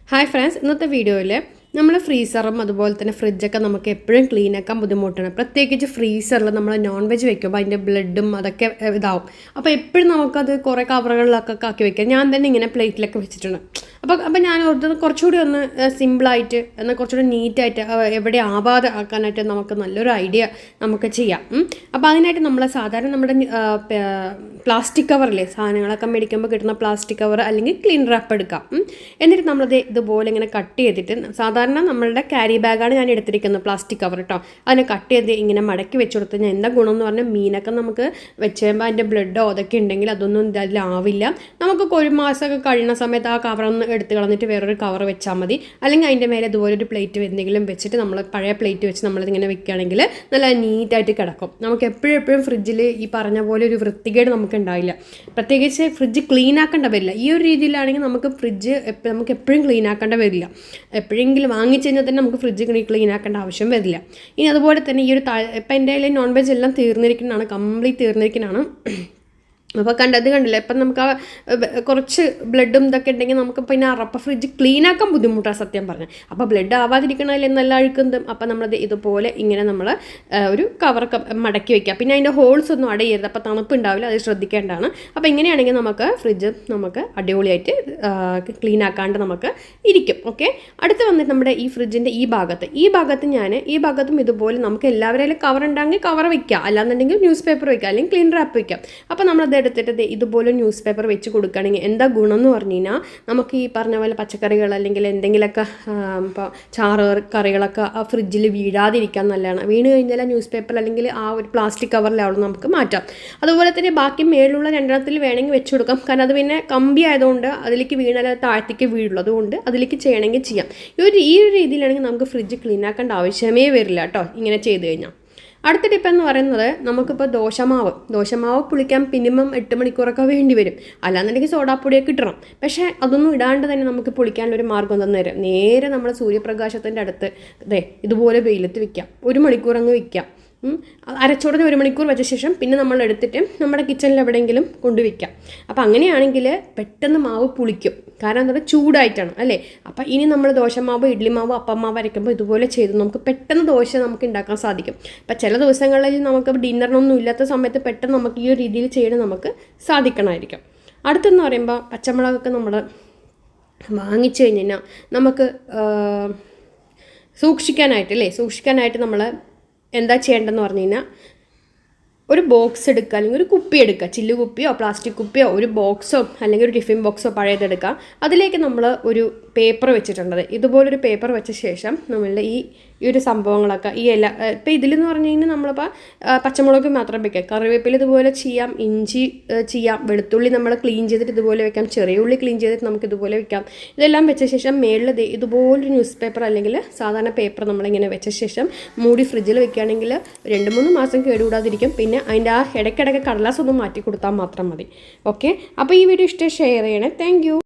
Hi friends, ഇന്നത്തെ വീഡിയോയിൽ നമ്മൾ ഫ്രീസറും അതുപോലെ തന്നെ ഫ്രിഡ്ജൊക്കെ നമുക്ക് എപ്പോഴും ക്ലീൻ ആക്കാൻ ബുദ്ധിമുട്ടാണ്. പ്രത്യേകിച്ച് ഫ്രീസറിൽ നമ്മൾ നോൺ വെജ് വെക്കുമ്പോൾ അതിൻ്റെ ബ്ലഡും അതൊക്കെ ഇതാവും. അപ്പോൾ എപ്പോഴും നമുക്കത് കുറേ കവറുകളിലൊക്കെ ആക്കി വെക്കാം. ഞാൻ തന്നെ ഇങ്ങനെ പ്ലേറ്റിലൊക്കെ വെച്ചിട്ടുണ്ട്. അപ്പോൾ ഞാൻ ഓർത്തത് കുറച്ചുകൂടി ഒന്ന് സിമ്പിളായിട്ട് എന്നാൽ കുറച്ചുകൂടി നീറ്റായിട്ട് എവിടെ ആവാതെ ആക്കാനായിട്ട് നമുക്ക് നല്ലൊരു ഐഡിയ നമുക്ക് ചെയ്യാം. അപ്പോൾ അതിനായിട്ട് നമ്മൾ സാധാരണ നമ്മുടെ പ്ലാസ്റ്റിക് കവറില്ലേ, സാധനങ്ങളൊക്കെ മേടിക്കുമ്പോൾ കിട്ടുന്ന പ്ലാസ്റ്റിക് കവർ അല്ലെങ്കിൽ ക്ലീൻ റാപ്പ് എടുക്കാം. എന്നിട്ട് നമ്മളത് ഇതുപോലെ ഇങ്ങനെ കട്ട് ചെയ്തിട്ട്, സാധാരണ നമ്മളുടെ ക്യാരി ബാഗാണ് ഞാൻ എടുത്തിരിക്കുന്നത്, പ്ലാസ്റ്റിക് കവർ കേട്ടോ. അതിനെ കട്ട് ചെയ്ത് ഇങ്ങനെ മടക്കി വെച്ച് കൊടുത്ത് കഴിഞ്ഞാൽ എന്താ ഗുണം എന്ന് പറഞ്ഞാൽ മീനൊക്കെ നമുക്ക് വെച്ച് കഴിയുമ്പോൾ അതിൻ്റെ ബ്ലഡോ അതൊക്കെ ഉണ്ടെങ്കിൽ അതൊന്നും ഇതിലാവില്ല. നമുക്കൊക്കെ ഒരു മാസമൊക്കെ കഴിയുന്ന സമയത്ത് ആ കവറൊന്ന് എടുത്ത് കളഞ്ഞിട്ട് വേറൊരു കവർ വെച്ചാൽ മതി. അല്ലെങ്കിൽ അതിൻ്റെ മേലെ ഇതുപോലെ ഒരു പ്ലേറ്റ് എന്തെങ്കിലും വെച്ചിട്ട് നമ്മൾ പഴയ പ്ലേറ്റ് വെച്ച് നമ്മളിതിങ്ങനെ വെക്കുകയാണെങ്കിൽ നല്ല നീറ്റായിട്ട് കിടക്കും. നമുക്ക് എപ്പോഴും ഫ്രിഡ്ജിൽ ഈ പറഞ്ഞ പോലെ ഒരു വൃത്തികേട് നമുക്ക് ഉണ്ടാവില്ല. പ്രത്യേകിച്ച് ഫ്രിഡ്ജ് ക്ലീൻ ആക്കേണ്ട വരില്ല. ഈ ഒരു രീതിയിലാണെങ്കിൽ നമുക്ക് ഫ്രിഡ്ജ് നമുക്ക് എപ്പോഴും ക്ലീൻ ആക്കേണ്ട വരില്ല. എപ്പോഴെങ്കിലും വാങ്ങിച്ചു കഴിഞ്ഞാൽ തന്നെ നമുക്ക് ഫ്രിഡ്ജ് ക്ലീൻ ആക്കേണ്ട ആവശ്യം വരില്ല. ഇനി അതുപോലെ തന്നെ ഈ ഒരു ഇപ്പം എൻ്റെ കയ്യിൽ നോൺ വെജ് എല്ലാം തീർന്നിരിക്കുന്നതാണ്, കംപ്ലീറ്റ് തീർന്നിരിക്കുന്നതാണ്. അപ്പോൾ കണ്ടില്ല, ഇപ്പം നമുക്ക് ആ കുറച്ച് ബ്ലഡും ഇതൊക്കെ ഉണ്ടെങ്കിൽ നമുക്ക് പിന്നെ അറപ്പ ഫ്രിഡ്ജ് ക്ലീൻ ആക്കാൻ ബുദ്ധിമുട്ടാണ് സത്യം പറഞ്ഞാൽ. അപ്പോൾ ബ്ലഡ് ആവാതിരിക്കണതിൽ നല്ല അഴുക്കുന്നതും. അപ്പോൾ നമ്മളത് ഇതുപോലെ ഇങ്ങനെ നമ്മൾ ഒരു കവറൊക്കെ മടക്കി വയ്ക്കുക. പിന്നെ അതിൻ്റെ ഹോൾസ് ഒന്നും അടയരുത്, അപ്പോൾ തണുപ്പുണ്ടാവില്ല, അത് ശ്രദ്ധിക്കേണ്ടതാണ്. അപ്പോൾ ഇങ്ങനെയാണെങ്കിൽ നമുക്ക് ഫ്രിഡ്ജ് നമുക്ക് അടിപൊളിയായിട്ട് ക്ലീൻ ആക്കാണ്ട് നമുക്ക് ഇരിക്കും. ഓക്കെ, അടുത്ത് വന്നിട്ട് നമ്മുടെ ഈ ഫ്രിഡ്ജിൻ്റെ ഈ ഭാഗത്തും ഇതുപോലെ നമുക്ക് എല്ലാവരെയും കവർ ഉണ്ടെങ്കിൽ കവർ വയ്ക്കുക, അല്ലാന്നുണ്ടെങ്കിൽ ന്യൂസ് പേപ്പർ വയ്ക്കുക, അല്ലെങ്കിൽ ക്ലീൻ റാപ്പ് വയ്ക്കാം. അപ്പോൾ നമ്മളത് എടുത്തിട്ട് ഇതുപോലെ ന്യൂസ് പേപ്പർ വെച്ച് കൊടുക്കുകയാണെങ്കിൽ എന്താ ഗുണം എന്ന് പറഞ്ഞു കഴിഞ്ഞാൽ നമുക്ക് ഈ പറഞ്ഞ പോലെ പച്ചക്കറികൾ അല്ലെങ്കിൽ എന്തെങ്കിലുമൊക്കെ ഇപ്പോൾ ചാറ് കറികളൊക്കെ ആ ഫ്രിഡ്ജിൽ വീഴാതിരിക്കാൻ നല്ലതാണ്. വീണ് കഴിഞ്ഞാൽ ന്യൂസ് പേപ്പർ അല്ലെങ്കിൽ ആ ഒരു പ്ലാസ്റ്റിക് കവറിലാവുമ്പോൾ നമുക്ക് മാറ്റാം. അതുപോലെ തന്നെ ബാക്കി മേലുള്ള രണ്ടെണ്ണത്തിൽ വേണമെങ്കിൽ വെച്ച് കൊടുക്കാം. കാരണം അത് പിന്നെ കമ്പി ആയതുകൊണ്ട് അതിലേക്ക് വീണാൽ താഴത്തേക്ക് വീഴുള്ളൂ. അതുകൊണ്ട് അതിലേക്ക് ചെയ്യണമെങ്കിൽ ചെയ്യാം. ഈ ഒരു രീതിയിലാണെങ്കിൽ നമുക്ക് ഫ്രിഡ്ജ് ക്ലീൻ ആക്കേണ്ട ആവശ്യമേ വരില്ല കേട്ടോ, ഇങ്ങനെ ചെയ്ത് കഴിഞ്ഞാൽ. അടുത്ത ടിപ്പ് എന്ന് പറയുന്നത്, നമുക്കിപ്പോൾ ദോശമാവ് പുളിക്കാൻ മിനിമം 8 മണിക്കൂറൊക്കെ വേണ്ടി വരും. അല്ലാന്നുണ്ടെങ്കിൽ സോഡാപ്പൊടിയൊക്കെ ഇട്ടണം. പക്ഷേ അതൊന്നും ഇടാണ്ട് തന്നെ നമുക്ക് പുളിക്കാനൊരു മാർഗ്ഗം തന്നേരം. നേരെ നമ്മൾ സൂര്യപ്രകാശത്തിൻ്റെ അടുത്ത് ഇതുപോലെ വെയിലത്ത് വെക്കാം. 1 മണിക്കൂർ അങ്ങ് വെക്കാം. അരച്ചുടഞ്ഞ് 1 മണിക്കൂർ വെച്ച ശേഷം പിന്നെ നമ്മൾ എടുത്തിട്ട് നമ്മുടെ കിച്ചണിൽ എവിടെയെങ്കിലും കൊണ്ടുവയ്ക്കാം. അപ്പോൾ അങ്ങനെയാണെങ്കിൽ പെട്ടെന്ന് മാവ് പുളിക്കും. കാരണം എന്താ പറയുക, ചൂടായിട്ടാണ് അല്ലേ. അപ്പം ഇനി നമ്മൾ ദോശമാവ്, ഇഡ്ലിമാവ്, അപ്പമാവ് അരയ്ക്കുമ്പോൾ ഇതുപോലെ ചെയ്ത് നമുക്ക് പെട്ടെന്ന് ദോശ നമുക്ക് ഉണ്ടാക്കാൻ സാധിക്കും. അപ്പം ചില ദിവസങ്ങളിൽ നമുക്ക് ഡിന്നറിനൊന്നും ഇല്ലാത്ത സമയത്ത് പെട്ടെന്ന് നമുക്ക് ഈ ഒരു രീതിയിൽ ചെയ്യണം നമുക്ക് സാധിക്കണമായിരിക്കും. അടുത്തെന്ന് പറയുമ്പോൾ പച്ചമുളകൊക്കെ നമ്മൾ വാങ്ങിച്ചു കഴിഞ്ഞാൽ നമുക്ക് സൂക്ഷിക്കാനായിട്ട് നമ്മൾ എന്താ ചെയ്യേണ്ടതെന്ന് പറഞ്ഞു കഴിഞ്ഞാൽ, ഒരു ബോക്സ് എടുക്കുക, അല്ലെങ്കിൽ ഒരു കുപ്പി എടുക്കുക, ചില്ല് കുപ്പിയോ പ്ലാസ്റ്റിക് കുപ്പിയോ ഒരു ബോക്സോ അല്ലെങ്കിൽ ഒരു ടിഫിൻ ബോക്സോ പഴയതെടുക്കുക. അതിലേക്ക് നമ്മൾ ഒരു പേപ്പർ വെച്ചിട്ടുണ്ടത്. ഇതുപോലൊരു പേപ്പർ വെച്ച ശേഷം നമ്മളുടെ ഈ ഒരു സംഭവങ്ങളൊക്കെ ഈ ഇപ്പോൾ ഇതിലെന്ന് പറഞ്ഞു കഴിഞ്ഞാൽ നമ്മളിപ്പോൾ പച്ചമുളക് മാത്രം വയ്ക്കാം, കറിവേപ്പില ഇതുപോലെ ചെയ്യാം, ഇഞ്ചി ചെയ്യാം, വെളുത്തുള്ളി നമ്മൾ ക്ലീൻ ചെയ്തിട്ട് ഇതുപോലെ വെക്കാം, ചെറിയ ഉള്ളി ക്ലീൻ ചെയ്തിട്ട് നമുക്ക് ഇതുപോലെ വെക്കാം. ഇതെല്ലാം വെച്ച ശേഷം മേളിൽ ഇതുപോലൊരു ന്യൂസ് പേപ്പർ അല്ലെങ്കിൽ സാധാരണ പേപ്പർ നമ്മളിങ്ങനെ വെച്ച ശേഷം മൂടി ഫ്രിഡ്ജിൽ വെക്കുകയാണെങ്കിൽ 2-3 മാസം കേടുകൂടാതിരിക്കും. പിന്നെ അതിൻ്റെ ആ ഇടയ്ക്കിടയ്ക്ക് കടലാസ് ഒന്ന് മാറ്റി കൊടുത്താൽ മാത്രം മതി. ഓക്കെ, അപ്പോൾ ഈ വീഡിയോ ഇഷ്ടം ഷെയർ ചെയ്യണേ. Thank you.